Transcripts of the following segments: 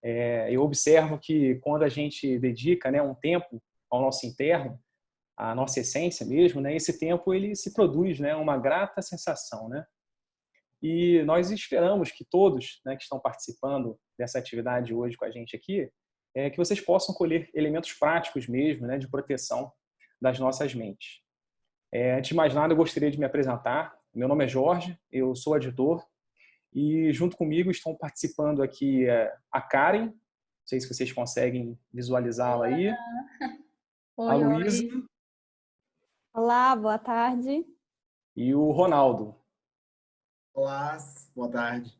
Eu observo que quando a gente dedica, né, um tempo ao nosso interno, à nossa essência mesmo, né, esse tempo ele se produz, né, uma grata sensação, né? E nós esperamos que todos, né, que estão participando dessa atividade hoje com a gente aqui, que vocês possam colher elementos práticos mesmo, né, de proteção das nossas mentes. Antes de mais nada, eu gostaria de me apresentar. Meu nome é Jorge, eu sou editor e junto comigo estão participando aqui a Karen, não sei se vocês conseguem visualizá-la Olá. aí, a Oi, Luísa oi. Olá, boa tarde. e o Ronaldo. Olá, boa tarde.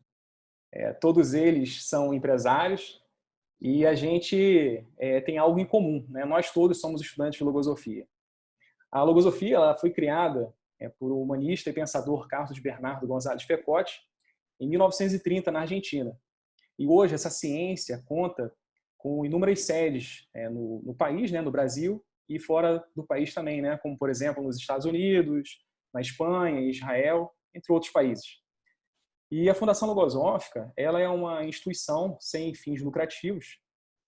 Todos eles são empresários e a gente tem algo em comum, né? Nós todos somos estudantes de logosofia. A logosofia ela foi criada por um humanista e pensador Carlos Bernardo González Pecotti em 1930 na Argentina. E hoje essa ciência conta com inúmeras sedes no país, né, no Brasil e fora do país também, né, como por exemplo nos Estados Unidos, na Espanha, Israel, entre outros países. E a Fundação Logosófica, ela é uma instituição sem fins lucrativos,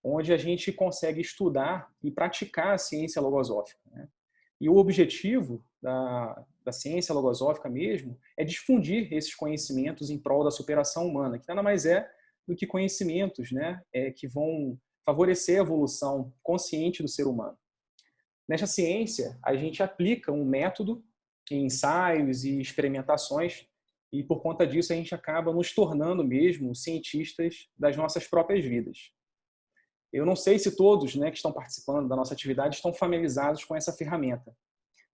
onde a gente consegue estudar e praticar a ciência logosófica, né? E o objetivo da ciência logosófica mesmo é difundir esses conhecimentos em prol da superação humana, que nada mais é do que conhecimentos, né, que vão favorecer a evolução consciente do ser humano. Nesta ciência, a gente aplica um método em ensaios e experimentações e, por conta disso, a gente acaba nos tornando mesmo cientistas das nossas próprias vidas. Eu não sei se todos, né, que estão participando da nossa atividade estão familiarizados com essa ferramenta,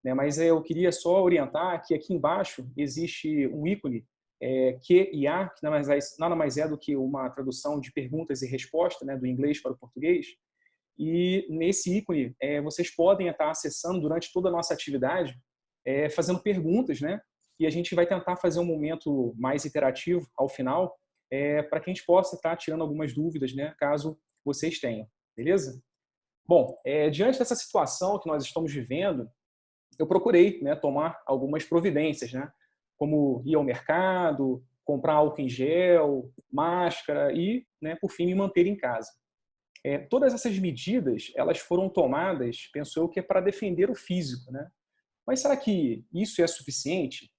né, mas eu queria só orientar que aqui embaixo existe um ícone Q&A, que nada mais é do que uma tradução de perguntas e respostas, né, do inglês para o português. E nesse ícone vocês podem estar acessando durante toda a nossa atividade, fazendo perguntas, né? E a gente vai tentar fazer um momento mais interativo ao final, para que a gente possa estar tirando algumas dúvidas, né? Caso vocês tenham, beleza? Bom, diante dessa situação que nós estamos vivendo, eu procurei, né, tomar algumas providências, né? Como ir ao mercado, comprar álcool em gel, máscara e, né, por fim, me manter em casa. Todas essas medidas elas foram tomadas, penso eu, que é para defender o físico, né? Mas será que isso é suficiente?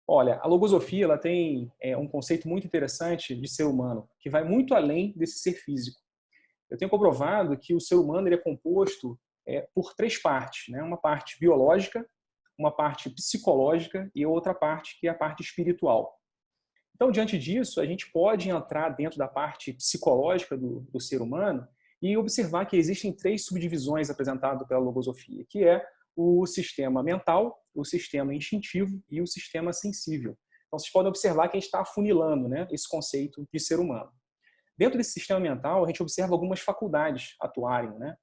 Olha, a logosofia ela tem um conceito muito interessante de ser humano, que vai muito além desse ser físico. Eu tenho comprovado que o ser humano ele é composto por três partes, né? Uma parte biológica, uma parte psicológica e outra parte que é a parte espiritual. Então, diante disso, a gente pode entrar dentro da parte psicológica do ser humano e observar que existem três subdivisões apresentadas pela logosofia, que é o sistema mental, o sistema instintivo e o sistema sensível. Então, vocês podem observar que a gente está afunilando, né, esse conceito de ser humano. Dentro desse sistema mental, a gente observa algumas faculdades atuarem, né?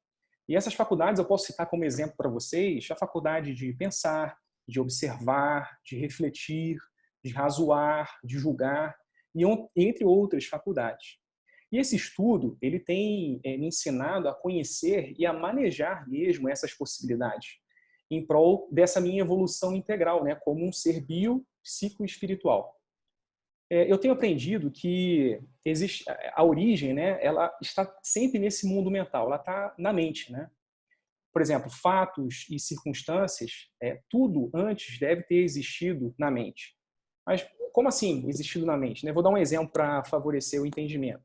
E essas faculdades eu posso citar como exemplo para vocês a faculdade de pensar, de observar, de refletir, de razoar, de julgar, e entre outras faculdades. E esse estudo ele tem me ensinado a conhecer e a manejar mesmo essas possibilidades, em prol dessa minha evolução integral, né, como um ser bio, psico e espiritual. Eu tenho aprendido que existe a origem, né, ela está sempre nesse mundo mental, ela está na mente, né? Por exemplo, fatos e circunstâncias, tudo antes deve ter existido na mente. Mas como assim existido na mente, né? Vou dar um exemplo para favorecer o entendimento.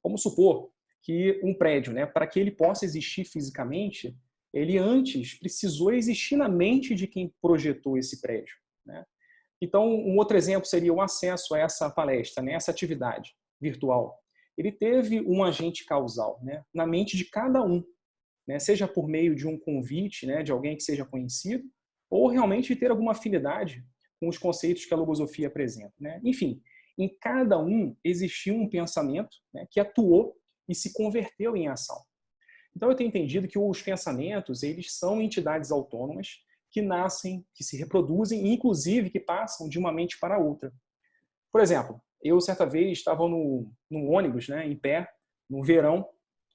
Vamos supor que um prédio, né, para que ele possa existir fisicamente, ele antes precisou existir na mente de quem projetou esse prédio, né? Então, um outro exemplo seria o acesso a essa palestra, né, essa atividade virtual. Ele teve um agente causal, né, na mente de cada um, né, seja por meio de um convite, né, de alguém que seja conhecido, ou realmente ter alguma afinidade com os conceitos que a logosofia apresenta, né? Enfim, em cada um existiu um pensamento, né, que atuou e se converteu em ação. Então eu tenho entendido que os pensamentos eles são entidades autônomas que nascem, que se reproduzem e inclusive que passam de uma mente para outra. Por exemplo, eu certa vez estava no ônibus, né, em pé, no verão,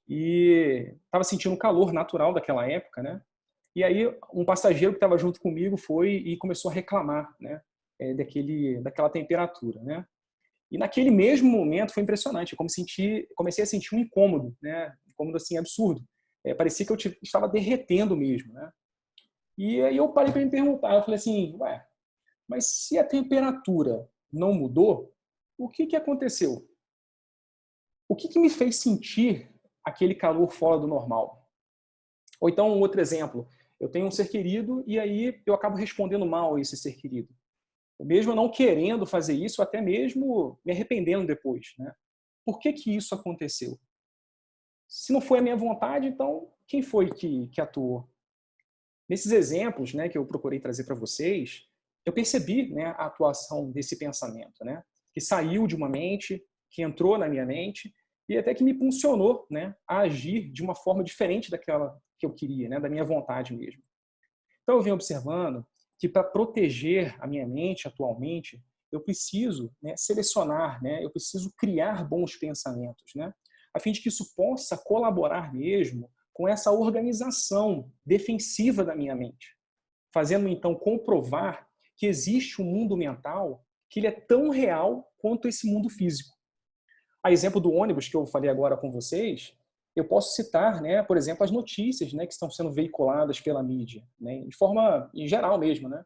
e estava sentindo o calor natural daquela época, né? E aí um passageiro que estava junto comigo foi e começou a reclamar, né, daquela temperatura, né? E naquele mesmo momento foi impressionante, eu comecei a sentir um incômodo, né? Um incômodo assim absurdo. Parecia que eu estava derretendo mesmo, né? E aí eu parei para me perguntar, eu falei assim, ué, mas se a temperatura não mudou, o que aconteceu? O que me fez sentir aquele calor fora do normal? Ou então, um outro exemplo, eu tenho um ser querido e aí eu acabo respondendo mal a esse ser querido. Mesmo não querendo fazer isso, até mesmo me arrependendo depois, né? Por que isso aconteceu? Se não foi a minha vontade, então quem foi que atuou? Nesses exemplos, né, que eu procurei trazer para vocês, eu percebi, né, a atuação desse pensamento, né, que saiu de uma mente, que entrou na minha mente e até que me impulsionou, né, a agir de uma forma diferente daquela que eu queria, né, da minha vontade mesmo. Então eu venho observando que para proteger a minha mente atualmente, eu preciso, né, selecionar, né, eu preciso criar bons pensamentos, né, a fim de que isso possa colaborar mesmo com essa organização defensiva da minha mente, fazendo então comprovar que existe um mundo mental que ele é tão real quanto esse mundo físico. A exemplo do ônibus que eu falei agora com vocês, eu posso citar, né, por exemplo, as notícias, né, que estão sendo veiculadas pela mídia, né, de forma em geral mesmo, né?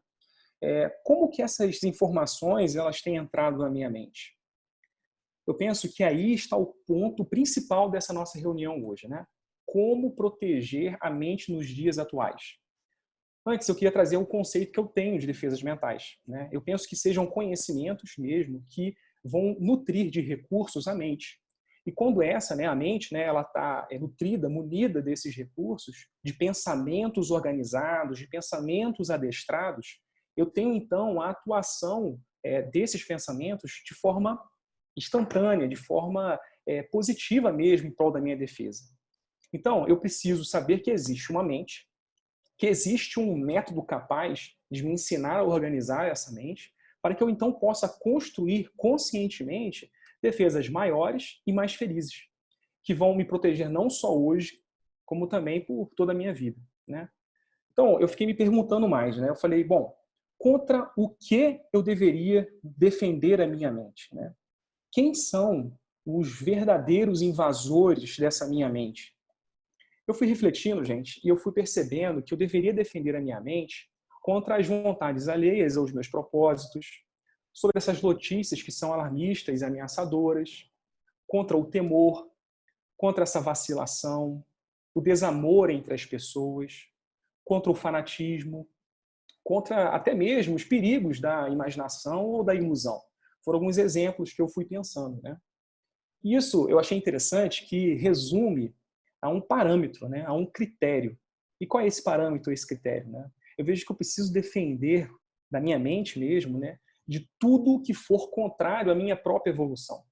Como que essas informações elas têm entrado na minha mente? Eu penso que aí está o ponto principal dessa nossa reunião hoje, né? Como proteger a mente nos dias atuais. Antes, eu queria trazer um conceito que eu tenho de defesas mentais, né? Eu penso que sejam conhecimentos mesmo que vão nutrir de recursos a mente. E quando essa, né, a mente, né, ela está nutrida, munida desses recursos, de pensamentos organizados, de pensamentos adestrados, eu tenho então a atuação desses pensamentos de forma instantânea, de forma positiva mesmo em prol da minha defesa. Então, eu preciso saber que existe uma mente, que existe um método capaz de me ensinar a organizar essa mente, para que eu então possa construir conscientemente defesas maiores e mais felizes, que vão me proteger não só hoje, como também por toda a minha vida, né? Então, eu fiquei me perguntando mais, né? Eu falei, bom, contra o que eu deveria defender a minha mente, né? Quem são os verdadeiros invasores dessa minha mente? Eu fui refletindo, gente, e eu fui percebendo que eu deveria defender a minha mente contra as vontades alheias aos meus propósitos, sobre essas notícias que são alarmistas e ameaçadoras, contra o temor, contra essa vacilação, o desamor entre as pessoas, contra o fanatismo, contra até mesmo os perigos da imaginação ou da ilusão. Foram alguns exemplos que eu fui pensando, né? Isso eu achei interessante que resume a um parâmetro, né? A um critério. E qual é esse parâmetro, esse critério, né? Eu vejo que eu preciso defender da minha mente mesmo, né? De tudo que for contrário à minha própria evolução.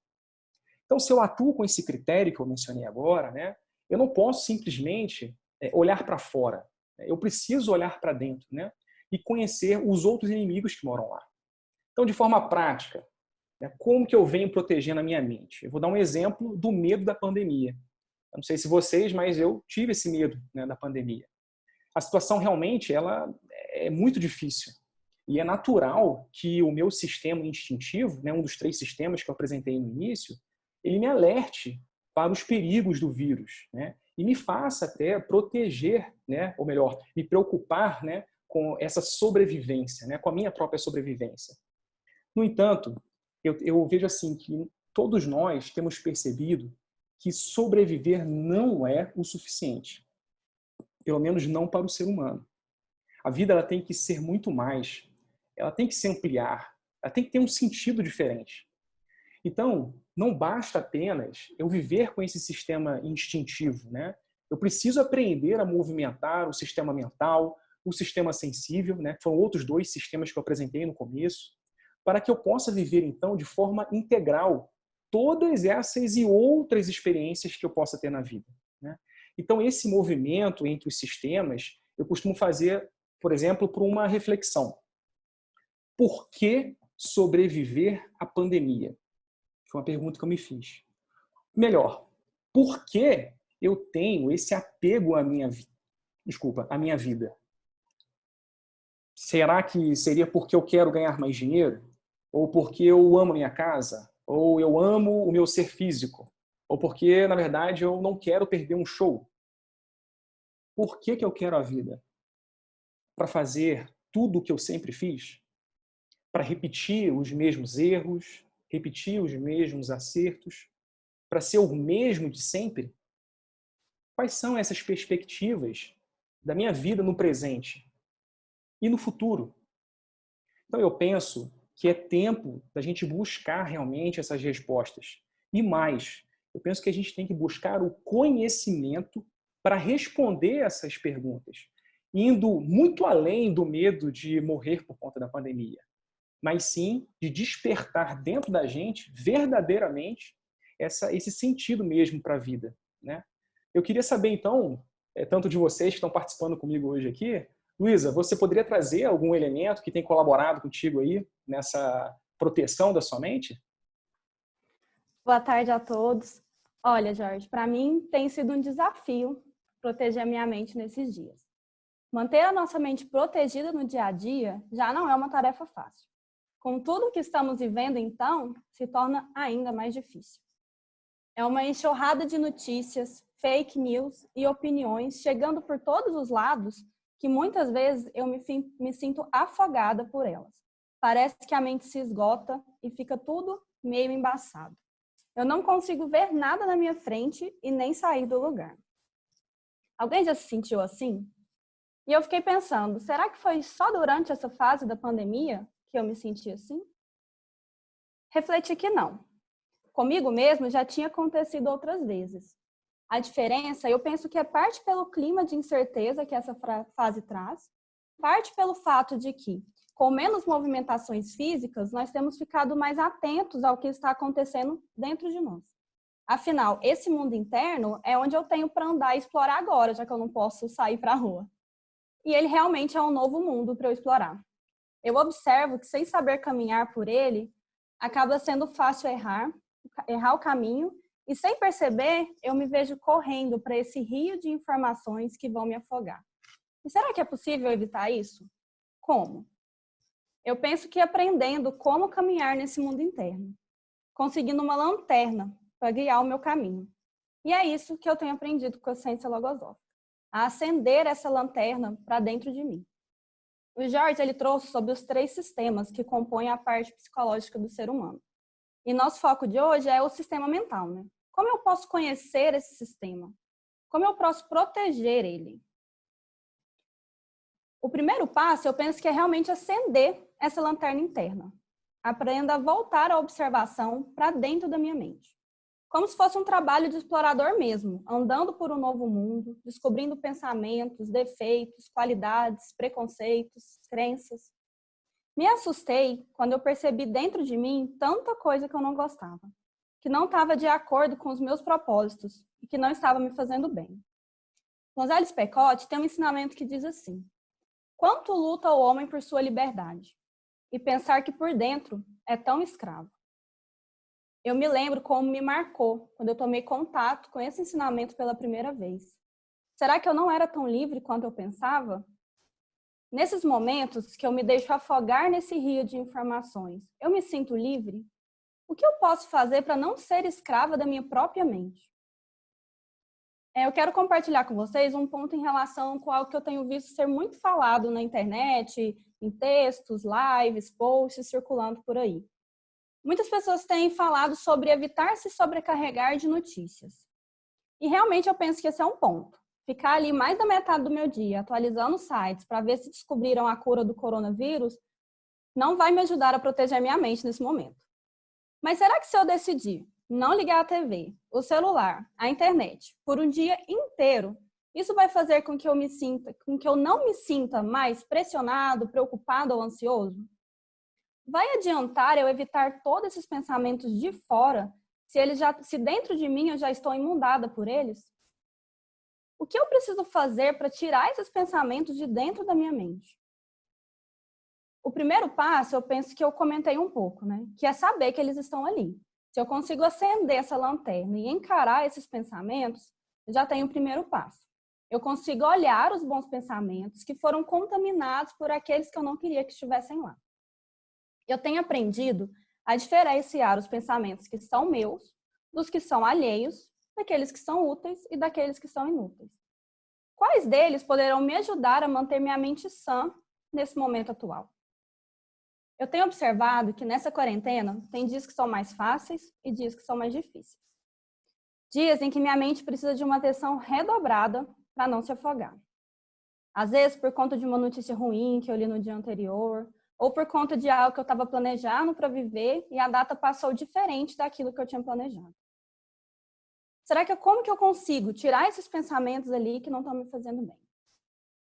Então, se eu atuo com esse critério que eu mencionei agora, né? Eu não posso simplesmente olhar para fora. Eu preciso olhar para dentro, né? E conhecer os outros inimigos que moram lá. Então, de forma prática, né, como que eu venho protegendo a minha mente? Eu vou dar um exemplo do medo da pandemia. Eu não sei se vocês, mas eu tive esse medo, né, da pandemia. A situação realmente ela é muito difícil. E é natural que o meu sistema instintivo, né, um dos 3 sistemas que eu apresentei no início, ele me alerte para os perigos do vírus, né? E me faça até proteger, né, ou melhor, me preocupar, né, com essa sobrevivência, né, com a minha própria sobrevivência. No entanto, eu vejo assim que todos nós temos percebido que sobreviver não é o suficiente. Pelo menos não para o ser humano. A vida ela tem que ser muito mais. Ela tem que se ampliar. Ela tem que ter um sentido diferente. Então, não basta apenas eu viver com esse sistema instintivo, né? Eu preciso aprender a movimentar o sistema mental, o sistema sensível, né? Foram outros 2 sistemas que eu apresentei no começo, para que eu possa viver, então, de forma integral todas essas e outras experiências que eu possa ter na vida, né? Então, esse movimento entre os sistemas, eu costumo fazer, por exemplo, por uma reflexão. Por que sobreviver à pandemia? Foi uma pergunta que eu me fiz. Melhor, por que eu tenho esse apego à minha vida? Desculpa, à minha vida. Será que seria porque eu quero ganhar mais dinheiro? Ou porque eu amo minha casa? ou eu amo o meu ser físico, ou porque, na verdade, eu não quero perder um show. Por que eu quero a vida? Para fazer tudo o que eu sempre fiz? Para repetir os mesmos erros, repetir os mesmos acertos, para ser o mesmo de sempre? Quais são essas perspectivas da minha vida no presente e no futuro? Então eu penso que é tempo da gente buscar realmente essas respostas. E mais, eu penso que a gente tem que buscar o conhecimento para responder essas perguntas, indo muito além do medo de morrer por conta da pandemia, mas sim de despertar dentro da gente, verdadeiramente, esse sentido mesmo para a vida, né? Eu queria saber, então, tanto de vocês que estão participando comigo hoje aqui, Luísa, você poderia trazer algum elemento que tem colaborado contigo aí nessa proteção da sua mente? Boa tarde a todos. Olha, Jorge, para mim tem sido um desafio proteger a minha mente nesses dias. Manter a nossa mente protegida no dia a dia já não é uma tarefa fácil. Com tudo que estamos vivendo, então, se torna ainda mais difícil. É uma enxurrada de notícias, fake news e opiniões chegando por todos os lados que muitas vezes eu me sinto afogada por elas. Parece que a mente se esgota e fica tudo meio embaçado. Eu não consigo ver nada na minha frente e nem sair do lugar. Alguém já se sentiu assim? E eu fiquei pensando, será que foi só durante essa fase da pandemia que eu me senti assim? Refleti que não. Comigo mesmo já tinha acontecido outras vezes. A diferença, eu penso que é parte pelo clima de incerteza que essa fase traz, parte pelo fato de que, com menos movimentações físicas, nós temos ficado mais atentos ao que está acontecendo dentro de nós. Afinal, esse mundo interno é onde eu tenho para andar e explorar agora, já que eu não posso sair para a rua. E ele realmente é um novo mundo para eu explorar. Eu observo que, sem saber caminhar por ele, acaba sendo fácil errar o caminho, e sem perceber, eu me vejo correndo para esse rio de informações que vão me afogar. E será que é possível evitar isso? Como? Eu penso que aprendendo como caminhar nesse mundo interno, conseguindo uma lanterna para guiar o meu caminho. E é isso que eu tenho aprendido com a ciência logosófica, a acender essa lanterna para dentro de mim. O Jorge, ele trouxe sobre os 3 sistemas que compõem a parte psicológica do ser humano. E nosso foco de hoje é o sistema mental, né? Como eu posso conhecer esse sistema? Como eu posso proteger ele? O primeiro passo, eu penso que é realmente acender essa lanterna interna. Aprenda a voltar a observação para dentro da minha mente. Como se fosse um trabalho de explorador mesmo, andando por um novo mundo, descobrindo pensamentos, defeitos, qualidades, preconceitos, crenças. Me assustei quando eu percebi dentro de mim tanta coisa que eu não gostava, que não estava de acordo com os meus propósitos e que não estava me fazendo bem. Gonzales Pecote tem um ensinamento que diz assim: quanto luta o homem por sua liberdade, e pensar que por dentro é tão escravo. Eu me lembro como me marcou quando eu tomei contato com esse ensinamento pela primeira vez. Será que eu não era tão livre quanto eu pensava? Nesses momentos que eu me deixo afogar nesse rio de informações, eu me sinto livre? O que eu posso fazer para não ser escrava da minha própria mente? Eu quero compartilhar com vocês um ponto em relação com algo que eu tenho visto ser muito falado na internet, em textos, lives, posts circulando por aí. Muitas pessoas têm falado sobre evitar se sobrecarregar de notícias. E realmente eu penso que esse é um ponto. Ficar ali mais da metade do meu dia atualizando sites para ver se descobriram a cura do coronavírus não vai me ajudar a proteger minha mente nesse momento. Mas será que se eu decidir não ligar a TV, o celular, a internet por um dia inteiro, isso vai fazer com que eu não me sinta mais pressionado, preocupado ou ansioso? Vai adiantar eu evitar todos esses pensamentos de fora se dentro de mim eu já estou inundada por eles? O que eu preciso fazer para tirar esses pensamentos de dentro da minha mente? O primeiro passo, eu penso que eu comentei um pouco, né? Que é saber que eles estão ali. Se eu consigo acender essa lanterna e encarar esses pensamentos, eu já tenho o primeiro passo. Eu consigo olhar os bons pensamentos que foram contaminados por aqueles que eu não queria que estivessem lá. Eu tenho aprendido a diferenciar os pensamentos que são meus dos que são alheios, daqueles que são úteis e daqueles que são inúteis. Quais deles poderão me ajudar a manter minha mente sã nesse momento atual? Eu tenho observado que nessa quarentena tem dias que são mais fáceis e dias que são mais difíceis. Dias em que minha mente precisa de uma atenção redobrada para não se afogar. Às vezes por conta de uma notícia ruim que eu li no dia anterior, ou por conta de algo que eu estava planejando para viver e a data passou diferente daquilo que eu tinha planejado. Como que eu consigo tirar esses pensamentos ali que não estão me fazendo bem?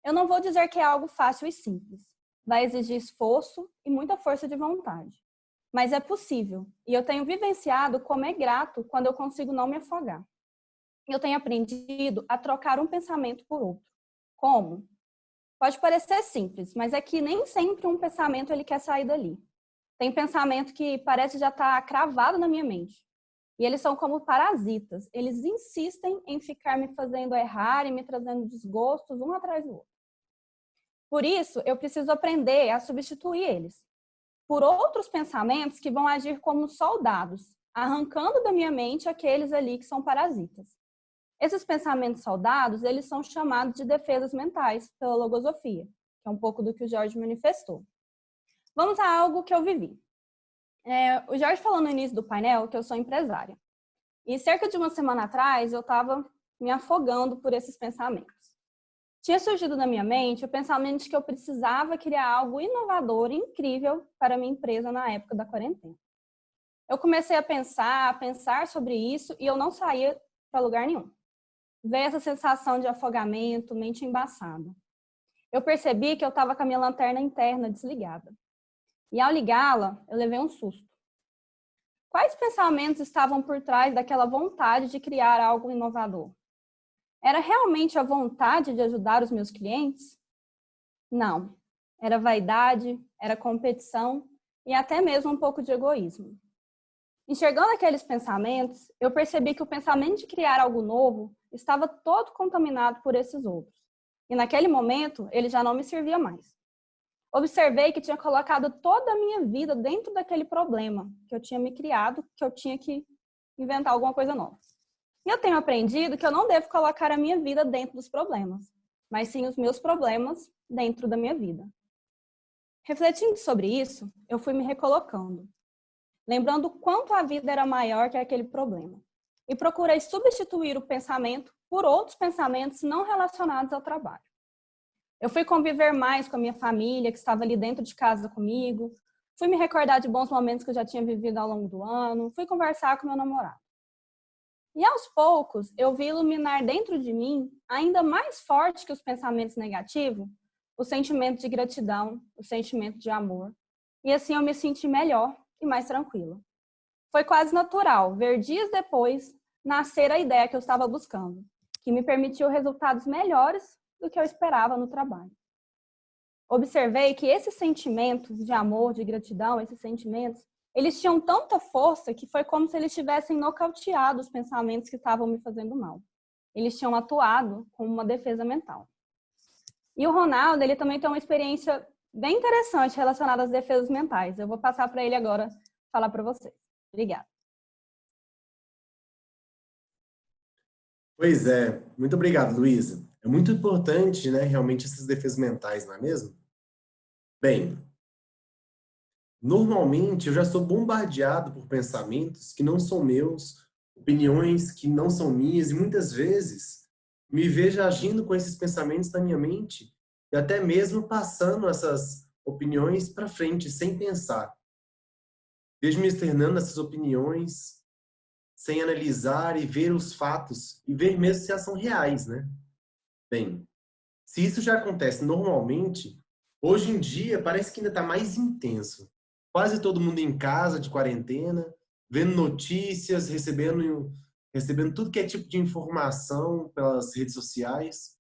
Eu não vou dizer que é algo fácil e simples. Vai exigir esforço e muita força de vontade. Mas é possível. E eu tenho vivenciado como é grato quando eu consigo não me afogar. Eu tenho aprendido a trocar um pensamento por outro. Como? Pode parecer simples, mas é que nem sempre um pensamento ele quer sair dali. Tem pensamento que parece já estar cravado na minha mente. E eles são como parasitas. Eles insistem em ficar me fazendo errar e me trazendo desgostos um atrás do outro. Por isso, eu preciso aprender a substituir eles por outros pensamentos que vão agir como soldados, arrancando da minha mente aqueles ali que são parasitas. Esses pensamentos soldados, eles são chamados de defesas mentais pela logosofia, que é um pouco do que o Jorge manifestou. Vamos a algo que eu vivi. O Jorge falou no início do painel que eu sou empresária. E cerca de uma semana atrás, eu estava me afogando por esses pensamentos. Tinha surgido na minha mente o pensamento de que eu precisava criar algo inovador e incrível para a minha empresa na época da quarentena. Eu comecei a pensar sobre isso e eu não saía para lugar nenhum. Veio essa sensação de afogamento, mente embaçada. Eu percebi que eu estava com a minha lanterna interna desligada. E ao ligá-la, eu levei um susto. Quais pensamentos estavam por trás daquela vontade de criar algo inovador? Era realmente a vontade de ajudar os meus clientes? Não. Era vaidade, era competição e até mesmo um pouco de egoísmo. Enxergando aqueles pensamentos, eu percebi que o pensamento de criar algo novo estava todo contaminado por esses outros. E naquele momento, ele já não me servia mais. Observei que tinha colocado toda a minha vida dentro daquele problema que eu tinha me criado, que eu tinha que inventar alguma coisa nova. E eu tenho aprendido que eu não devo colocar a minha vida dentro dos problemas, mas sim os meus problemas dentro da minha vida. Refletindo sobre isso, eu fui me recolocando, lembrando o quanto a vida era maior que aquele problema. E procurei substituir o pensamento por outros pensamentos não relacionados ao trabalho. Eu fui conviver mais com a minha família, que estava ali dentro de casa comigo, fui me recordar de bons momentos que eu já tinha vivido ao longo do ano, fui conversar com meu namorado. E aos poucos, eu vi iluminar dentro de mim, ainda mais forte que os pensamentos negativos, o sentimento de gratidão, o sentimento de amor. E assim eu me senti melhor e mais tranquila. Foi quase natural ver dias depois nascer a ideia que eu estava buscando, que me permitiu resultados melhores do que eu esperava no trabalho. Observei que esses sentimentos de amor, de gratidão, esses sentimentos, eles tinham tanta força que foi como se eles tivessem nocauteado os pensamentos que estavam me fazendo mal. Eles tinham atuado como uma defesa mental. E o Ronaldo, ele também tem uma experiência bem interessante relacionada às defesas mentais. Eu vou passar para ele agora falar para vocês. Obrigada. Pois é, muito obrigado, Luísa. É muito importante, né, realmente essas defesas mentais, não é mesmo? Bem, normalmente eu já sou bombardeado por pensamentos que não são meus, opiniões que não são minhas, e muitas vezes me vejo agindo com esses pensamentos na minha mente e até mesmo passando essas opiniões para frente sem pensar. Vejo me externando essas opiniões sem analisar e ver os fatos e ver mesmo se elas são reais, né? Bem, se isso já acontece normalmente, hoje em dia parece que ainda está mais intenso. Quase todo mundo em casa, de quarentena, vendo notícias, recebendo tudo que é tipo de informação pelas redes sociais.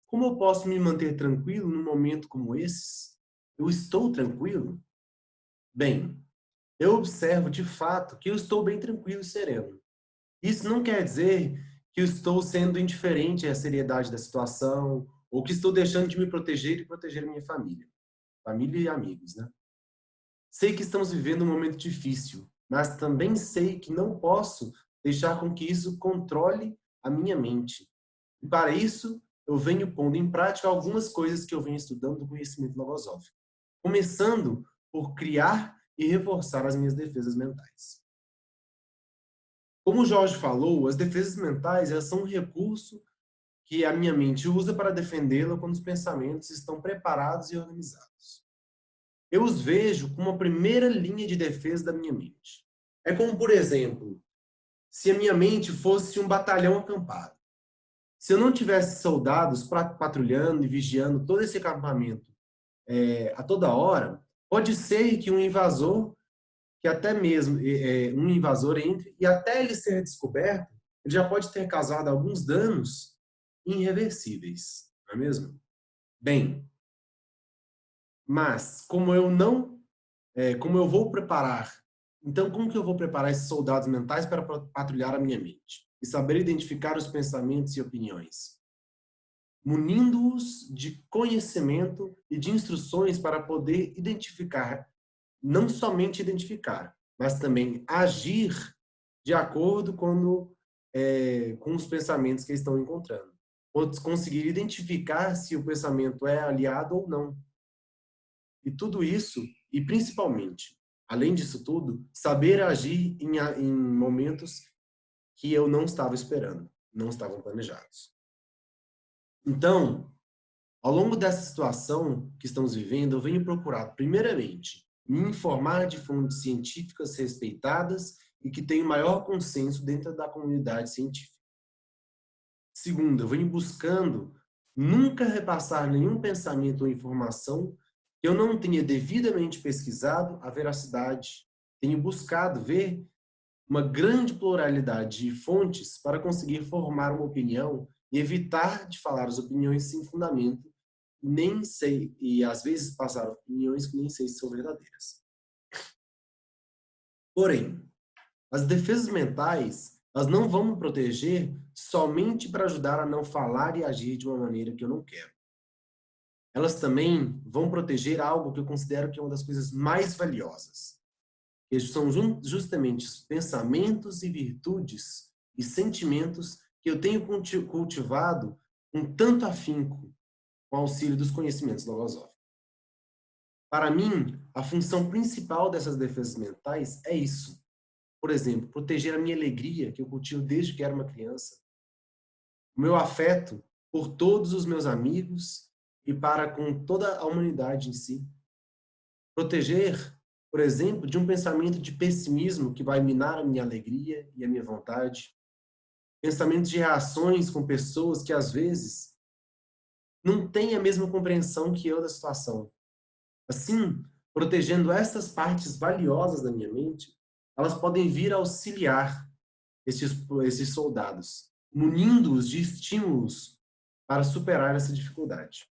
Como eu posso me manter tranquilo num momento como esses? Eu estou tranquilo? Bem, eu observo de fato que eu estou bem tranquilo e sereno. Isso não quer dizer que eu estou sendo indiferente à seriedade da situação ou que estou deixando de me proteger e proteger a minha família. Família e amigos, né? Sei que estamos vivendo um momento difícil, mas também sei que não posso deixar com que isso controle a minha mente. E para isso, eu venho pondo em prática algumas coisas que eu venho estudando do conhecimento logosófico. Começando por criar e reforçar as minhas defesas mentais. Como o Jorge falou, as defesas mentais elas são um recurso que a minha mente usa para defendê-la quando os pensamentos estão preparados e organizados. Eu os vejo como a primeira linha de defesa da minha mente. É como, por exemplo, se a minha mente fosse um batalhão acampado. Se eu não tivesse soldados patrulhando e vigiando todo esse acampamento a toda hora, pode ser que um invasor, que até mesmo um invasor entre, e até ele ser descoberto, ele já pode ter causado alguns danos irreversíveis, não é mesmo? Bem, mas como eu vou preparar, então como que eu vou preparar esses soldados mentais para patrulhar a minha mente e saber identificar os pensamentos e opiniões? Munindo-os de conhecimento e de instruções para poder identificar, não somente identificar, mas também agir de acordo com os pensamentos que eles estão encontrando. Ou conseguir identificar se o pensamento é aliado ou não. E tudo isso, e principalmente, além disso tudo, saber agir em momentos que eu não estava esperando, não estavam planejados. Então, ao longo dessa situação que estamos vivendo, eu venho procurar, primeiramente, me informar de fontes científicas respeitadas e que tenham maior consenso dentro da comunidade científica. Segundo, eu venho buscando nunca repassar nenhum pensamento ou informação que eu não tenha devidamente pesquisado a veracidade. Tenho buscado ver uma grande pluralidade de fontes para conseguir formar uma opinião e evitar de falar as opiniões sem fundamento, e às vezes passar opiniões que nem sei se são verdadeiras. Porém, as defesas mentais, elas não vão me proteger somente para ajudar a não falar e agir de uma maneira que eu não quero. Elas também vão proteger algo que eu considero que é uma das coisas mais valiosas, que são justamente os pensamentos e virtudes e sentimentos que eu tenho cultivado com tanto afinco com o auxílio dos conhecimentos logosóficos. Para mim, a função principal dessas defesas mentais é isso. Por exemplo, proteger a minha alegria, que eu cultivo desde que era uma criança. O meu afeto por todos os meus amigos e para com toda a humanidade em si. Proteger, por exemplo, de um pensamento de pessimismo que vai minar a minha alegria e a minha vontade. Pensamentos de reações com pessoas que, às vezes, não têm a mesma compreensão que eu da situação. Assim, protegendo essas partes valiosas da minha mente, elas podem vir a auxiliar esses soldados, munindo-os de estímulos para superar essa dificuldade.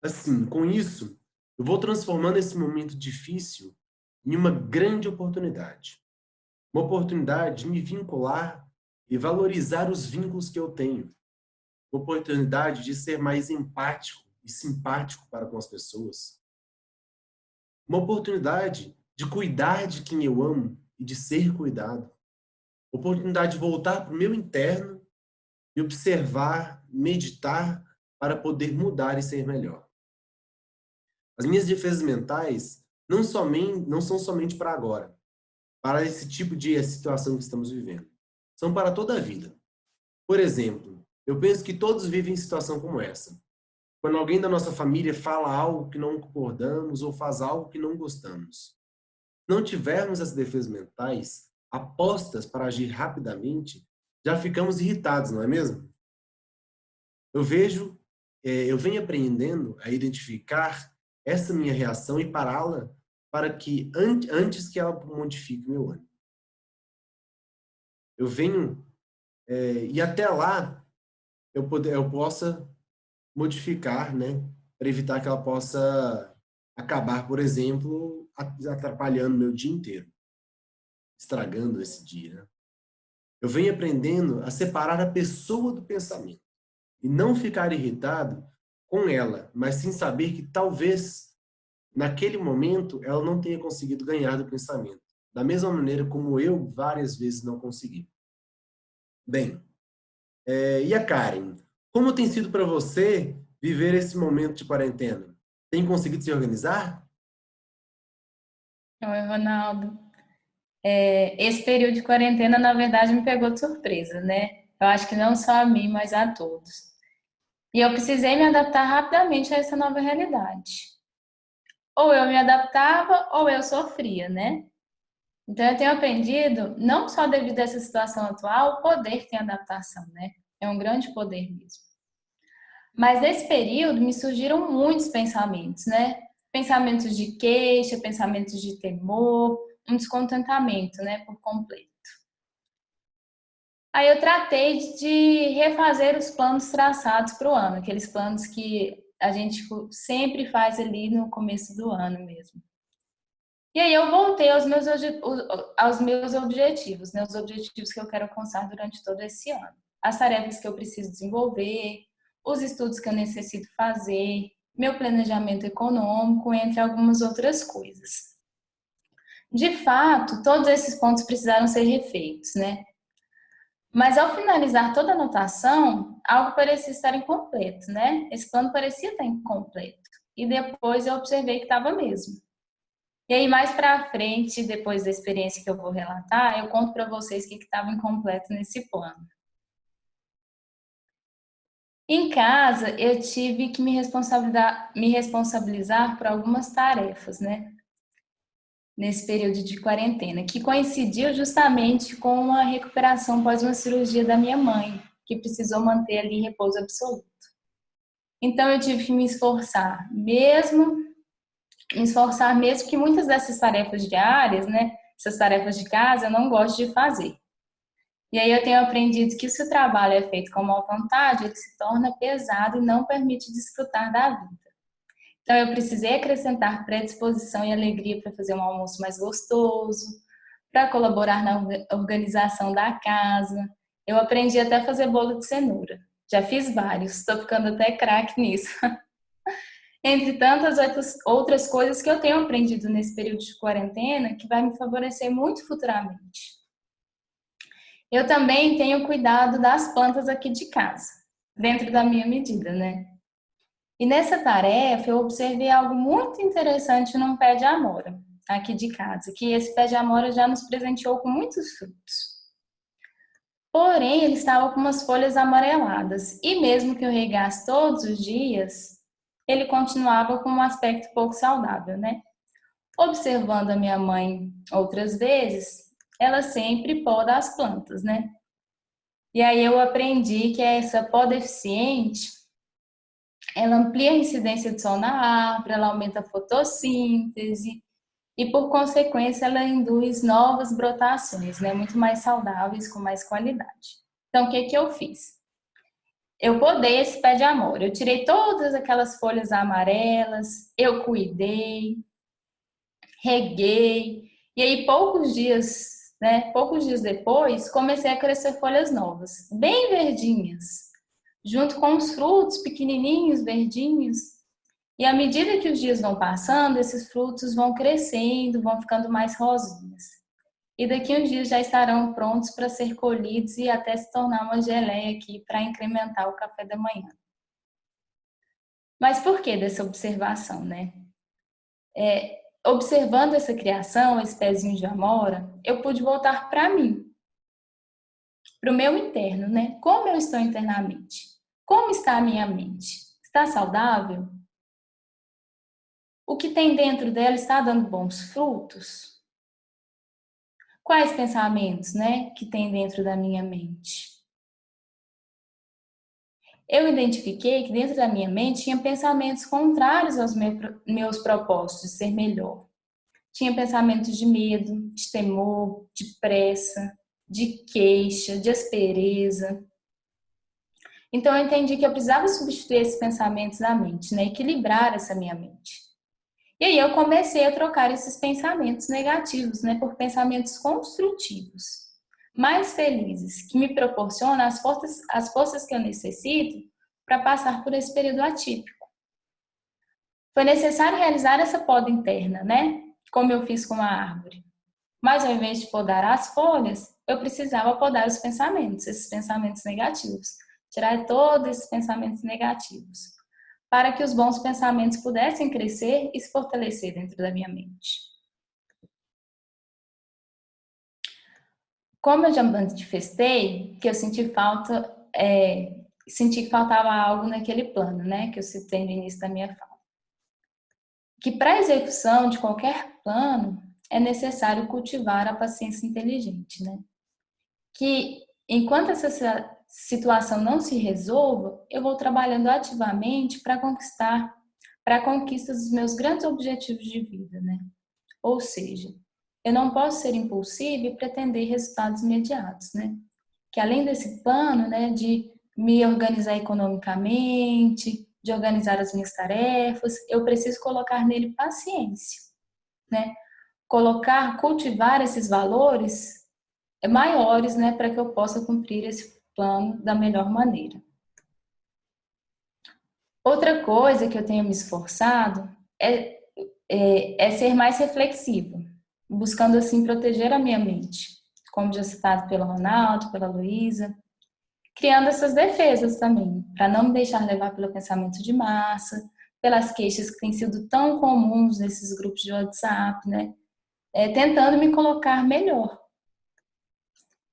Assim, com isso, eu vou transformando esse momento difícil em uma grande oportunidade. Uma oportunidade de me vincular e valorizar os vínculos que eu tenho. Uma oportunidade de ser mais empático e simpático para com as pessoas. Uma oportunidade de cuidar de quem eu amo e de ser cuidado. Oportunidade de voltar para o meu interno e observar, meditar para poder mudar e ser melhor. As minhas defesas mentais não são somente para agora, para esse tipo de situação que estamos vivendo. São para toda a vida. Por exemplo, eu penso que todos vivem em situação como essa. Quando alguém da nossa família fala algo que não concordamos ou faz algo que não gostamos. Não tivermos as defesas mentais apostas para agir rapidamente, já ficamos irritados, não é mesmo? Eu venho aprendendo a identificar essa minha reação e pará-la para que antes que ela modifique meu ânimo. Eu venho e até lá eu possa modificar, né, para evitar que ela possa acabar, por exemplo, atrapalhando meu dia inteiro, estragando esse dia. Né? Eu venho aprendendo a separar a pessoa do pensamento e não ficar irritado com ela, mas sim saber que talvez naquele momento, ela não tenha conseguido ganhar do pensamento. Da mesma maneira como eu várias vezes não consegui. Bem, e a Karen? Como tem sido para você viver esse momento de quarentena? Tem conseguido se organizar? Oi, Ronaldo. Esse período de quarentena, na verdade, me pegou de surpresa, né? Eu acho que não só a mim, mas a todos. E eu precisei me adaptar rapidamente a essa nova realidade. Ou eu me adaptava, ou eu sofria, né? Então, eu tenho aprendido, não só devido a essa situação atual, o poder que tem adaptação, né? É um grande poder mesmo. Mas nesse período me surgiram muitos pensamentos, né? Pensamentos de queixa, pensamentos de temor, um descontentamento, né, por completo. Aí eu tratei de refazer os planos traçados para o ano, aqueles planos que a gente sempre faz ali no começo do ano mesmo. E aí eu voltei aos meus objetivos, né, os objetivos que eu quero alcançar durante todo esse ano. As tarefas que eu preciso desenvolver, os estudos que eu necessito fazer, meu planejamento econômico, entre algumas outras coisas. De fato, todos esses pontos precisaram ser refeitos, né? Mas ao finalizar toda a anotação, algo parecia estar incompleto, né? Esse plano parecia estar incompleto. E depois eu observei que estava mesmo. E aí, mais para frente, depois da experiência que eu vou relatar, eu conto para vocês o que estava incompleto nesse plano. Em casa, eu tive que me responsabilizar por algumas tarefas, né? Nesse período de quarentena, que coincidiu justamente com a recuperação após uma cirurgia da minha mãe, que precisou manter ali repouso absoluto. Então, eu tive que me esforçar mesmo que muitas dessas tarefas diárias, né? Essas tarefas de casa, eu não gosto de fazer. E aí eu tenho aprendido que se o trabalho é feito com má vontade, ele se torna pesado e não permite desfrutar da vida. Então eu precisei acrescentar predisposição e alegria para fazer um almoço mais gostoso, para colaborar na organização da casa. Eu aprendi até a fazer bolo de cenoura. Já fiz vários, estou ficando até craque nisso. Entre tantas outras coisas que eu tenho aprendido nesse período de quarentena, que vai me favorecer muito futuramente. Eu também tenho cuidado das plantas aqui de casa, dentro da minha medida, né? E nessa tarefa eu observei algo muito interessante num pé de amora, aqui de casa, que esse pé de amora já nos presenteou com muitos frutos. Porém, ele estava com umas folhas amareladas, e mesmo que eu regasse todos os dias, ele continuava com um aspecto pouco saudável, né? Observando a minha mãe outras vezes, ela sempre poda as plantas, né? E aí eu aprendi que essa poda eficiente, ela amplia a incidência de sol na árvore, ela aumenta a fotossíntese e, por consequência, ela induz novas brotações, né? Muito mais saudáveis, com mais qualidade. Então, o que eu fiz? Eu podei esse pé de amora, eu tirei todas aquelas folhas amarelas, eu cuidei, reguei, e aí poucos dias depois, comecei a crescer folhas novas, bem verdinhas, junto com os frutos pequenininhos, verdinhos. E à medida que os dias vão passando, esses frutos vão crescendo, vão ficando mais rosinhas. E daqui a uns dias já estarão prontos para ser colhidos e até se tornar uma geleia aqui para incrementar o café da manhã. Mas por que dessa observação, né? Observando essa criação, esse pezinho de amora, eu pude voltar para mim, para o meu interno, né? Como eu estou internamente? Como está a minha mente? Está saudável? O que tem dentro dela está dando bons frutos? Quais pensamentos, né, que tem dentro da minha mente? Eu identifiquei que dentro da minha mente tinha pensamentos contrários aos meus propósitos de ser melhor. Tinha pensamentos de medo, de temor, de pressa, de queixa, de aspereza. Então eu entendi que eu precisava substituir esses pensamentos da mente, né? Equilibrar essa minha mente. E aí eu comecei a trocar esses pensamentos negativos, né, por pensamentos construtivos, mais felizes, que me proporcionam as forças que eu necessito para passar por esse período atípico. Foi necessário realizar essa poda interna, né? Como eu fiz com a árvore. Mas ao invés de podar as folhas, eu precisava podar os pensamentos, esses pensamentos negativos. Tirar todos esses pensamentos negativos, para que os bons pensamentos pudessem crescer e se fortalecer dentro da minha mente. Como eu já manifestei, que eu senti que faltava algo naquele plano, né? Que eu citei no início da minha fala. Que para a execução de qualquer plano é necessário cultivar a paciência inteligente, né? Que enquanto essa situação não se resolva, eu vou trabalhando ativamente para a conquista dos meus grandes objetivos de vida, né? Ou seja, eu não posso ser impulsiva e pretender resultados imediatos, né? Que além desse plano, né, de me organizar economicamente, de organizar as minhas tarefas, eu preciso colocar nele paciência, né? Cultivar esses valores maiores, né, para que eu possa cumprir esse plano da melhor maneira. Outra coisa que eu tenho me esforçado é ser mais reflexiva, buscando assim proteger a minha mente, como já citado pelo Ronaldo, pela Luísa, criando essas defesas também, para não me deixar levar pelo pensamento de massa, pelas queixas que têm sido tão comuns nesses grupos de WhatsApp, né? Tentando me colocar melhor.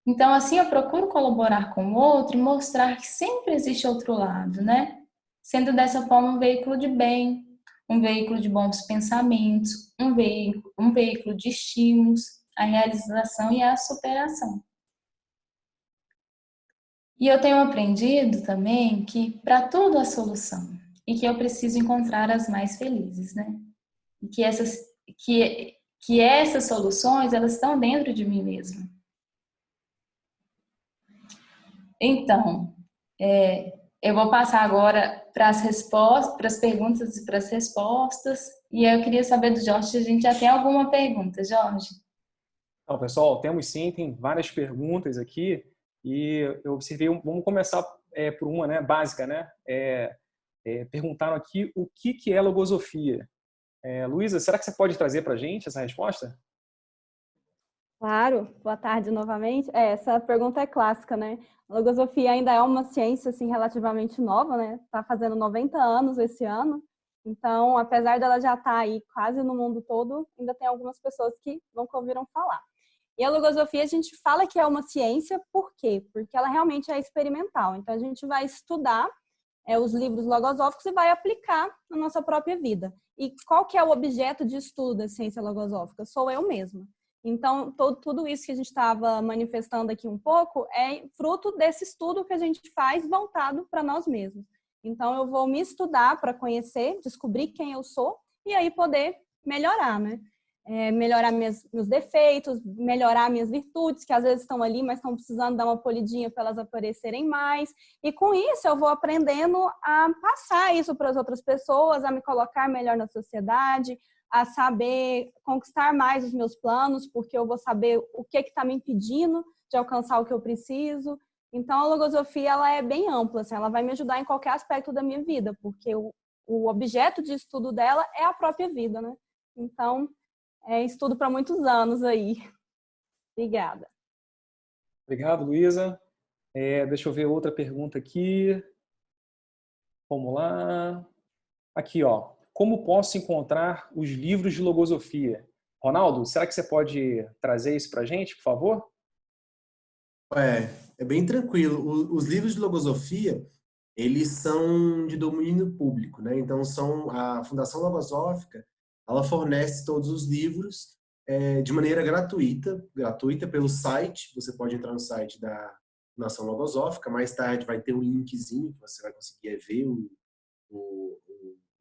Então, assim, eu procuro colaborar com o outro e mostrar que sempre existe outro lado, né? Sendo dessa forma um veículo de bem, um veículo de bons pensamentos, um veículo de estímulos, a realização e a superação. E eu tenho aprendido também que para tudo há solução e que eu preciso encontrar as mais felizes, né? E que essas soluções, elas estão dentro de mim mesma. Então, eu vou passar agora para as perguntas e para as respostas. E eu queria saber do Jorge se a gente já tem alguma pergunta. Jorge? Então, pessoal, temos sim, tem várias perguntas aqui. E eu observei, vamos começar por uma, né, básica, né? Perguntaram aqui o que é logosofia. Luísa, será que você pode trazer para a gente essa resposta? Claro, boa tarde novamente. Essa pergunta é clássica, né? A logosofia ainda é uma ciência assim, relativamente nova, né? Está fazendo 90 anos esse ano. Então, apesar dela já estar aí quase no mundo todo, ainda tem algumas pessoas que nunca ouviram falar. E a logosofia, a gente fala que é uma ciência, por quê? Porque ela realmente é experimental. Então, a gente vai estudar os livros logosóficos e vai aplicar na nossa própria vida. E qual que é o objeto de estudo da ciência logosófica? Sou eu mesma. Então, tudo isso que a gente estava manifestando aqui um pouco é fruto desse estudo que a gente faz voltado para nós mesmos. Então, eu vou me estudar para conhecer, descobrir quem eu sou e aí poder melhorar, né? Melhorar meus defeitos, melhorar minhas virtudes, que às vezes estão ali, mas estão precisando dar uma polidinha para elas aparecerem mais. E com isso, eu vou aprendendo a passar isso para as outras pessoas, a me colocar melhor na sociedade, a saber conquistar mais os meus planos, porque eu vou saber o que está me impedindo de alcançar o que eu preciso. Então, a logosofia ela é bem ampla, assim, ela vai me ajudar em qualquer aspecto da minha vida, porque o objeto de estudo dela é a própria vida, né? Então, estudo para muitos anos aí. Obrigada. Obrigado, Luísa. Deixa eu ver outra pergunta aqui. Vamos lá. Aqui, ó. Como posso encontrar os livros de logosofia? Ronaldo, será que você pode trazer isso para a gente, por favor? É bem tranquilo. Os livros de logosofia, eles são de domínio público, né? Então, a Fundação Logosófica, ela fornece todos os livros de maneira gratuita pelo site. Você pode entrar no site da Fundação Logosófica, mais tarde vai ter um linkzinho que você vai conseguir ver o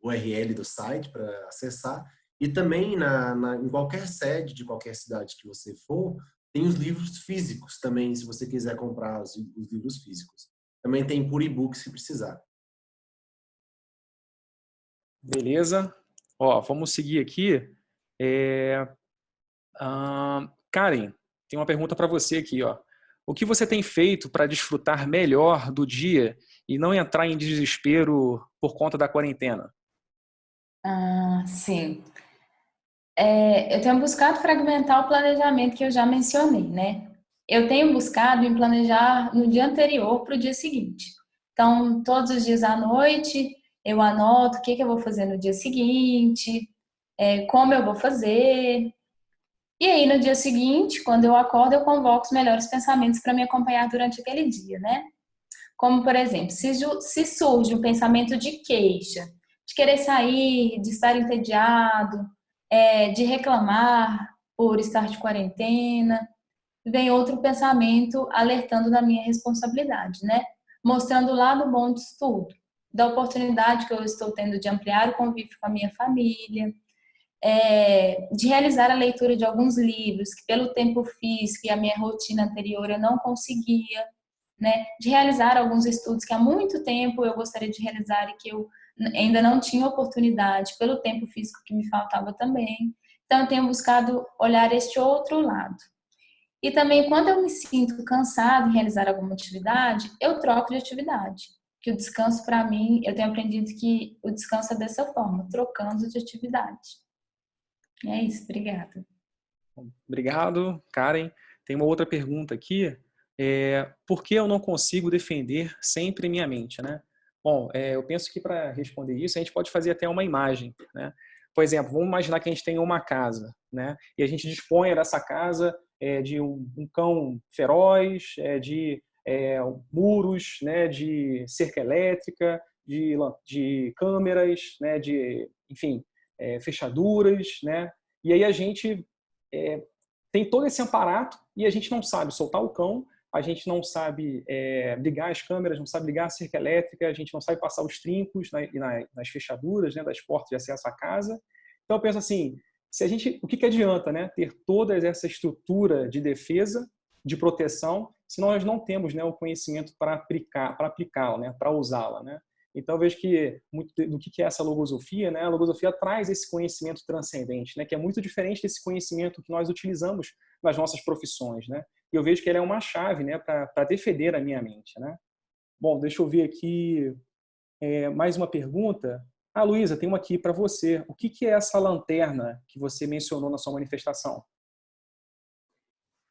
URL do site para acessar. E também em qualquer sede de qualquer cidade que você for, tem os livros físicos também, se você quiser comprar os livros físicos. Também tem por e-book se precisar. Beleza. Ó, vamos seguir aqui. Karen, tem uma pergunta para você aqui, ó. O que você tem feito para desfrutar melhor do dia e não entrar em desespero por conta da quarentena? Ah, sim. Eu tenho buscado fragmentar o planejamento que eu já mencionei, né? Eu tenho buscado em planejar no dia anterior para o dia seguinte. Então, todos os dias à noite, eu anoto o que que eu vou fazer no dia seguinte, como eu vou fazer. E aí, no dia seguinte, quando eu acordo, eu convoco os melhores pensamentos para me acompanhar durante aquele dia, né? Como, por exemplo, se surge um pensamento de queixa, de querer sair, de estar entediado, de reclamar por estar de quarentena, vem outro pensamento alertando da minha responsabilidade, né? Mostrando o lado bom disso tudo, da oportunidade que eu estou tendo de ampliar o convívio com a minha família, de realizar a leitura de alguns livros que pelo tempo físico e a minha rotina anterior eu não conseguia, né? De realizar alguns estudos que há muito tempo eu gostaria de realizar e que eu ainda não tinha oportunidade pelo tempo físico que me faltava também. Então eu tenho buscado olhar este outro lado. E também quando eu me sinto cansada em realizar alguma atividade, eu troco de atividade. Que o descanso para mim, eu tenho aprendido que o descanso é dessa forma, trocando de atividade. É isso, obrigada. Obrigado, Karen. Tem uma outra pergunta aqui. Por que eu não consigo defender sempre minha mente, né? Bom, eu penso que para responder isso, a gente pode fazer até uma imagem, né? Por exemplo, vamos imaginar que a gente tem uma casa, né? E a gente dispõe dessa casa de um cão feroz, de muros, né? De cerca elétrica, de câmeras, né? De, enfim, fechaduras, né? E aí a gente tem todo esse aparato e a gente não sabe soltar o cão, a gente não sabe ligar as câmeras, não sabe ligar a cerca elétrica, a gente não sabe passar os trincos nas fechaduras, né, das portas de acesso à casa. Então eu penso assim, o que adianta, né, ter toda essa estrutura de defesa, de proteção, se nós não temos, né, o conhecimento para aplicá-la, né, para usá-la, né? Então eu vejo que muito do que é essa logosofia, né? A logosofia traz esse conhecimento transcendente, né? Que é muito diferente desse conhecimento que nós utilizamos nas nossas profissões, né? E eu vejo que ela é uma chave, né, para defender a minha mente, né? Bom, deixa eu ver aqui mais uma pergunta. Ah, Luísa, tem uma aqui para você. O que é essa lanterna que você mencionou na sua manifestação?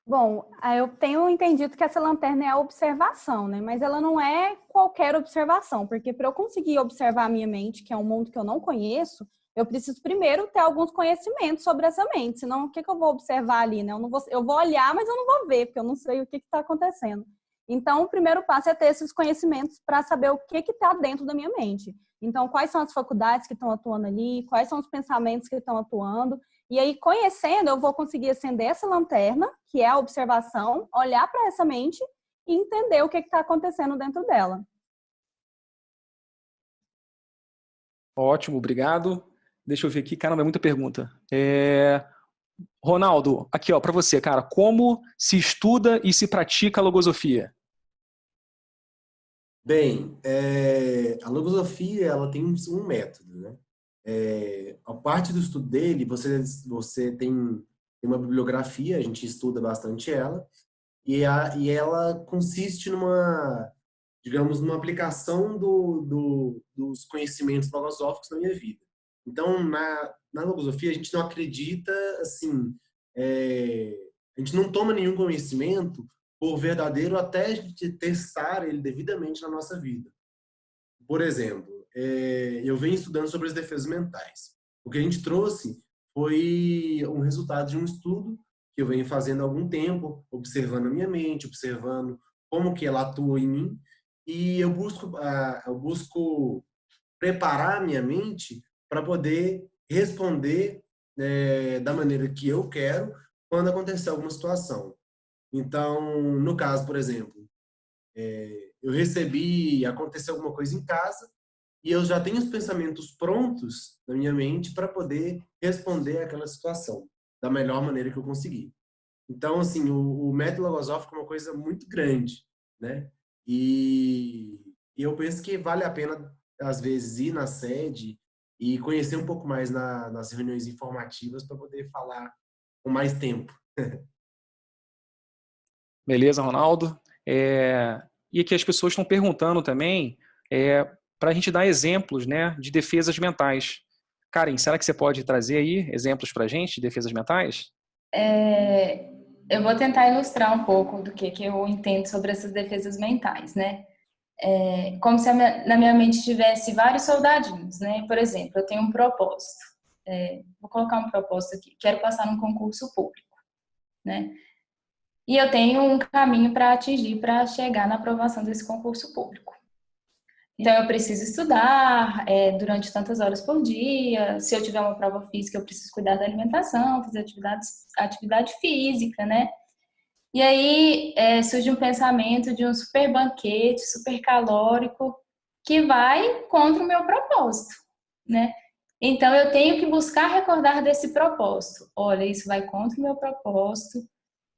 Bom, eu tenho entendido que essa lanterna é a observação, né? Mas ela não é qualquer observação, porque para eu conseguir observar a minha mente, que é um mundo que eu não conheço, eu preciso primeiro ter alguns conhecimentos sobre essa mente, senão o que eu vou observar ali, né? Eu vou olhar, mas eu não vou ver, porque eu não sei o que está acontecendo. Então, o primeiro passo é ter esses conhecimentos para saber o que está dentro da minha mente. Então, quais são as faculdades que estão atuando ali, quais são os pensamentos que estão atuando. E aí, conhecendo, eu vou conseguir acender essa lanterna, que é a observação, olhar para essa mente e entender o que está acontecendo dentro dela. Ótimo, obrigado. Deixa eu ver aqui, caramba, é muita pergunta. Ronaldo, aqui ó, para você, cara, como se estuda e se pratica a logosofia? Bem, a logosofia ela tem um método, né? A parte do estudo dele, você tem uma bibliografia, a gente estuda bastante ela, e ela consiste digamos, numa aplicação dos conhecimentos logosóficos na minha vida. Então, na logosofia, a gente não acredita, assim, a gente não toma nenhum conhecimento por verdadeiro até a gente testar ele devidamente na nossa vida. Por exemplo, eu venho estudando sobre as defesas mentais. O que a gente trouxe foi um resultado de um estudo que eu venho fazendo há algum tempo, observando a minha mente, observando como que ela atua em mim, e eu busco preparar a minha mente para poder responder da maneira que eu quero quando acontecer alguma situação. Então, no caso, por exemplo, aconteceu alguma coisa em casa e eu já tenho os pensamentos prontos na minha mente para poder responder àquela situação da melhor maneira que eu conseguir. Então, assim, o método logosófico é uma coisa muito grande, né? E eu penso que vale a pena, às vezes, ir na sede e conhecer um pouco mais nas reuniões informativas para poder falar com mais tempo. Beleza, Ronaldo? E aqui as pessoas estão perguntando também para a gente dar exemplos, né, de defesas mentais. Karen, será que você pode trazer aí exemplos para a gente de defesas mentais? Eu vou tentar ilustrar um pouco do que eu entendo sobre essas defesas mentais, né? Como se na minha mente tivesse vários soldadinhos, né? Por exemplo, eu tenho um propósito. Vou colocar um propósito aqui. Quero passar num concurso público, né? E eu tenho um caminho para atingir para chegar na aprovação desse concurso público. Então, eu preciso estudar durante tantas horas por dia. Se eu tiver uma prova física, eu preciso cuidar da alimentação, fazer atividade física, né? E aí surge um pensamento de um super banquete, super calórico, que vai contra o meu propósito, né? Então, eu tenho que buscar recordar desse propósito. Olha, isso vai contra o meu propósito.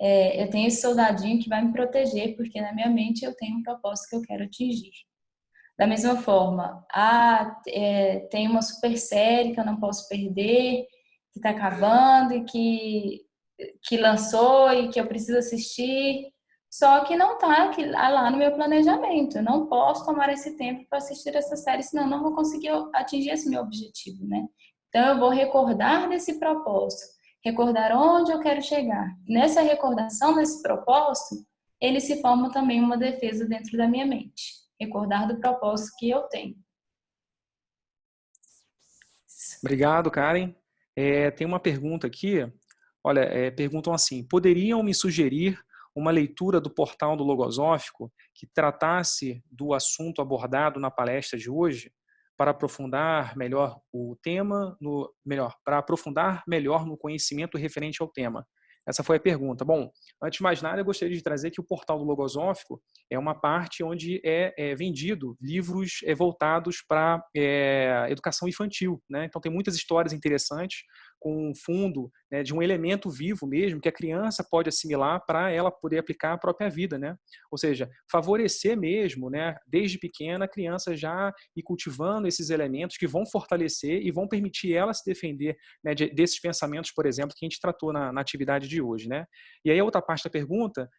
Eu tenho esse soldadinho que vai me proteger, porque na minha mente eu tenho um propósito que eu quero atingir. Da mesma forma, tem uma super série que eu não posso perder, que está acabando e que lançou e que eu preciso assistir, só que não está lá no meu planejamento. Eu não posso tomar esse tempo para assistir essa série, senão eu não vou conseguir atingir esse meu objetivo, né? Então, eu vou recordar desse propósito, recordar onde eu quero chegar. Nessa recordação desse propósito, ele se forma também uma defesa dentro da minha mente. Recordar do propósito que eu tenho. Obrigado, Karen. Tem uma pergunta aqui. Olha, perguntam assim: poderiam me sugerir uma leitura do portal do Logosófico que tratasse do assunto abordado na palestra de hoje para aprofundar melhor o tema, para aprofundar melhor no conhecimento referente ao tema? Essa foi a pergunta. Bom, antes de mais nada, eu gostaria de trazer que o portal do Logosófico é uma parte onde é vendido livros voltados para educação infantil, né? Então tem muitas histórias interessantes com um fundo, né, de um elemento vivo mesmo que a criança pode assimilar para ela poder aplicar a própria vida, né? Ou seja, favorecer mesmo, né, desde pequena a criança já ir cultivando esses elementos que vão fortalecer e vão permitir ela se defender, né, desses pensamentos, por exemplo, que a gente tratou na atividade de hoje, né? E aí a outra parte da pergunta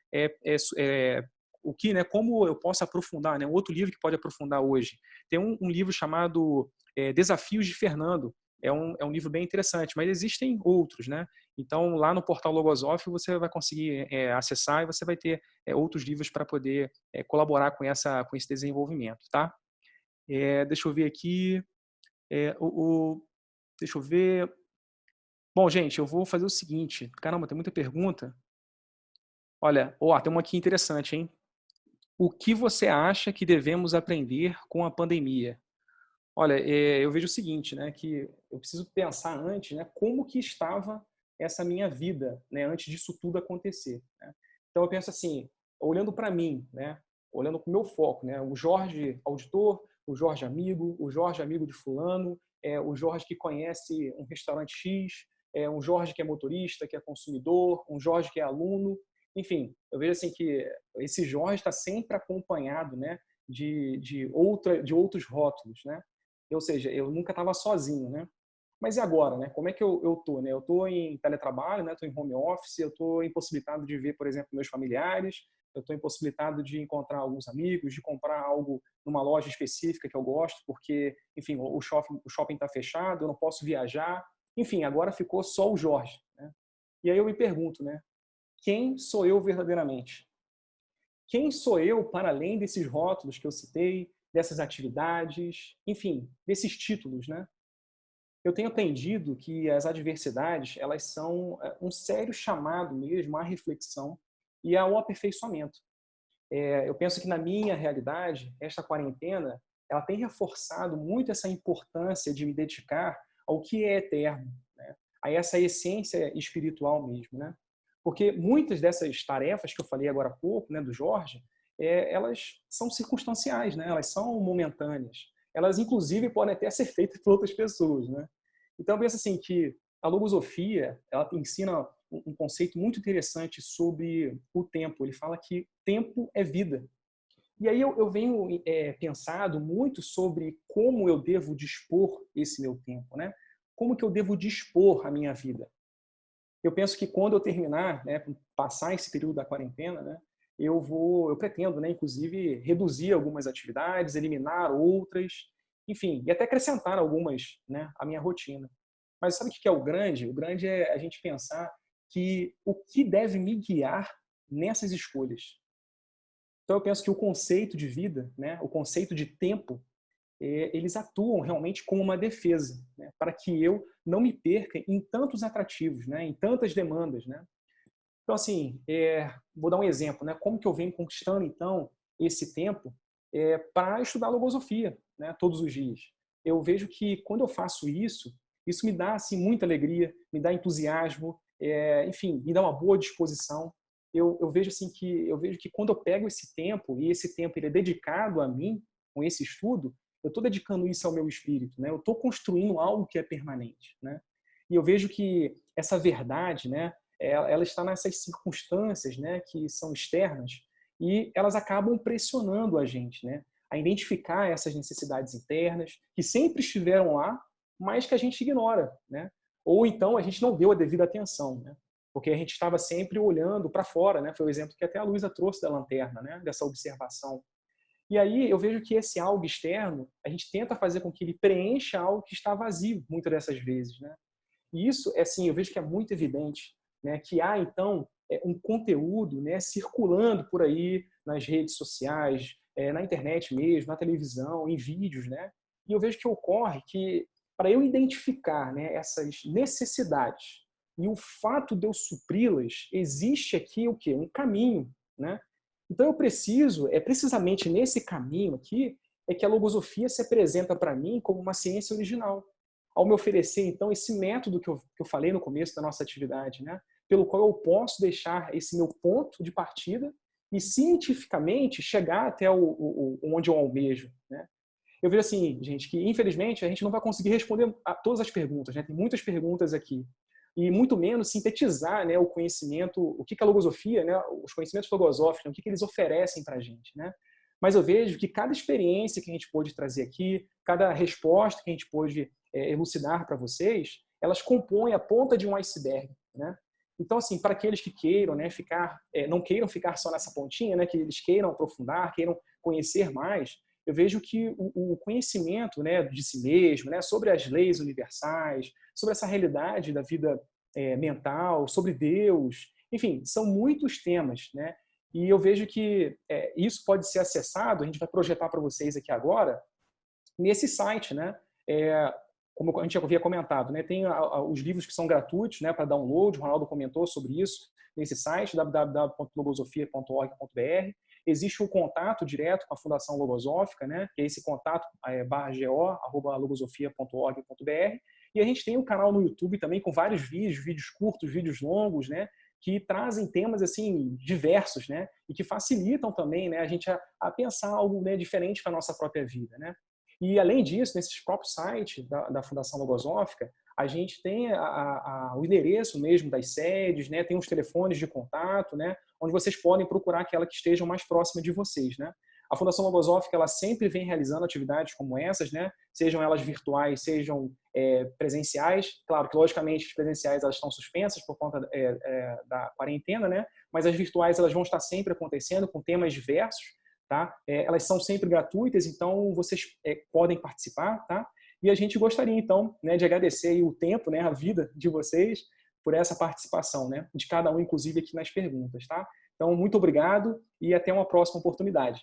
o que, né, como eu posso aprofundar, né? Um outro livro que pode aprofundar hoje. Tem um livro chamado Desafios de Fernando. É um livro bem interessante, mas existem outros, né? Então, lá no portal Logosófico, você vai conseguir acessar e você vai ter outros livros para poder colaborar com esse desenvolvimento, tá? Deixa eu ver aqui. Deixa eu ver. Bom, gente, eu vou fazer o seguinte. Caramba, tem muita pergunta. Olha, tem uma aqui interessante, hein? O que você acha que devemos aprender com a pandemia? Olha, eu vejo o seguinte, né, que eu preciso pensar antes, né, como que estava essa minha vida, né, antes disso tudo acontecer, né? Então eu penso assim, olhando para mim, né, olhando para o meu foco, né, o Jorge auditor, o Jorge amigo de fulano, o Jorge que conhece um restaurante X, um Jorge que é motorista, que é consumidor, um Jorge que é aluno, enfim, eu vejo assim que esse Jorge está sempre acompanhado, né, de outros rótulos, né? Ou seja, eu nunca estava sozinho, né? Mas e agora, né? Como é que eu tô, né? Eu tô em teletrabalho, né? Tô em home office, eu tô impossibilitado de ver, por exemplo, meus familiares, eu tô impossibilitado de encontrar alguns amigos, de comprar algo numa loja específica que eu gosto, porque, enfim, o shopping está fechado, eu não posso viajar. Enfim, agora ficou só o Jorge, né? E aí eu me pergunto, né? Quem sou eu verdadeiramente? Quem sou eu para além desses rótulos que eu citei, dessas atividades, enfim, desses títulos, né? Eu tenho aprendido que as adversidades, elas são um sério chamado mesmo à reflexão e ao aperfeiçoamento. Eu penso que na minha realidade, esta quarentena, ela tem reforçado muito essa importância de me dedicar ao que é eterno, né? A essa essência espiritual mesmo, né? Porque muitas dessas tarefas que eu falei agora há pouco, né, do Jorge, elas são circunstanciais, né? Elas são momentâneas. Elas, inclusive, podem até ser feitas por outras pessoas, né? Então, eu penso assim que a logosofia, ela ensina um conceito muito interessante sobre o tempo. Ele fala que tempo é vida. E aí eu venho pensado muito sobre como eu devo dispor esse meu tempo, né? Como que eu devo dispor a minha vida? Eu penso que quando eu terminar, né, passar esse período da quarentena, né, eu pretendo, né, inclusive, reduzir algumas atividades, eliminar outras enfim, e até acrescentar algumas, né, à minha rotina. Mas sabe o que é o grande? O grande é a gente pensar que o que deve me guiar nessas escolhas. Então eu penso que o conceito de vida, né, o conceito de tempo, eles atuam realmente como uma defesa, né, para que eu não me perca em tantos atrativos, né, em tantas demandas, né. Então, assim, vou dar um exemplo, né, como que eu venho conquistando, então, esse tempo para estudar logosofia, né, todos os dias. Eu vejo que quando eu faço isso, isso me dá assim muita alegria, me dá entusiasmo, enfim, me dá uma boa disposição. Eu vejo assim que quando eu pego esse tempo e esse tempo ele é dedicado a mim com esse estudo, eu estou dedicando isso ao meu espírito, né? Eu estou construindo algo que é permanente, né? E eu vejo que essa verdade, né? Ela está nessas circunstâncias, né? Que são externas e elas acabam pressionando a gente, né? A identificar essas necessidades internas que sempre estiveram lá, mas que a gente ignora, né? Ou então a gente não deu a devida atenção, né? Porque a gente estava sempre olhando para fora, né? Foi o exemplo que até a Luísa trouxe da lanterna, né? Dessa observação. E aí eu vejo que esse algo externo, a gente tenta fazer com que ele preencha algo que está vazio, muitas dessas vezes, né? E isso, assim, eu vejo que é muito evidente, né? Que há, então, um conteúdo, né? Circulando por aí nas redes sociais, na internet mesmo, na televisão, em vídeos, né? E eu vejo que ocorre que, para eu identificar, né, essas necessidades e o fato de eu supri-las, existe aqui o quê? Um caminho, né? Então eu preciso, precisamente nesse caminho aqui, é que a logosofia se apresenta para mim como uma ciência original. Ao me oferecer, então, esse método que eu falei no começo da nossa atividade, né? Pelo qual eu posso deixar esse meu ponto de partida e cientificamente chegar até onde eu almejo, né? Eu vejo assim, gente, que infelizmente a gente não vai conseguir responder a todas as perguntas, né? Tem muitas perguntas aqui. E muito menos sintetizar, né, o conhecimento, o que a logosofia, né, os conhecimentos logosóficos, né, o que eles oferecem para a gente, né? Mas eu vejo que cada experiência que a gente pôde trazer aqui, cada resposta que a gente pôde elucidar para vocês, elas compõem a ponta de um iceberg, né? Então, assim, para aqueles que queiram, né, não queiram ficar só nessa pontinha, né, que eles queiram aprofundar, queiram conhecer mais, eu vejo que o conhecimento, né, de si mesmo, né, sobre as leis universais, sobre essa realidade da vida mental, sobre Deus, enfim, são muitos temas, né? E eu vejo que isso pode ser acessado, a gente vai projetar para vocês aqui agora, nesse site, né? Como a gente já havia comentado, né? Tem os livros que são gratuitos, né, para download, o Ronaldo comentou sobre isso nesse site, www.logosofia.org.br. Existe o contato direto com a Fundação Logosófica, né, que é esse contato /go@logosofia.org.br. E a gente tem um canal no YouTube também com vários vídeos curtos, vídeos longos, né, que trazem temas assim diversos, né, e que facilitam também, né, a gente a pensar algo, né, diferente para a nossa própria vida, né. E além disso, nesses próprios sites da Fundação Logosófica, a gente tem o endereço mesmo das sedes, né? Tem os telefones de contato, né? Onde vocês podem procurar aquela que esteja mais próxima de vocês, né? A Fundação Logosófica, ela sempre vem realizando atividades como essas, né? Sejam elas virtuais, sejam presenciais. Claro que, logicamente, as presenciais elas estão suspensas por conta da quarentena, né? Mas as virtuais elas vão estar sempre acontecendo com temas diversos, tá? Elas são sempre gratuitas, então vocês podem participar, tá? E a gente gostaria, então, né, de agradecer aí o tempo, né, a vida de vocês por essa participação, né, de cada um, inclusive, aqui nas perguntas, tá? Então, muito obrigado e até uma próxima oportunidade.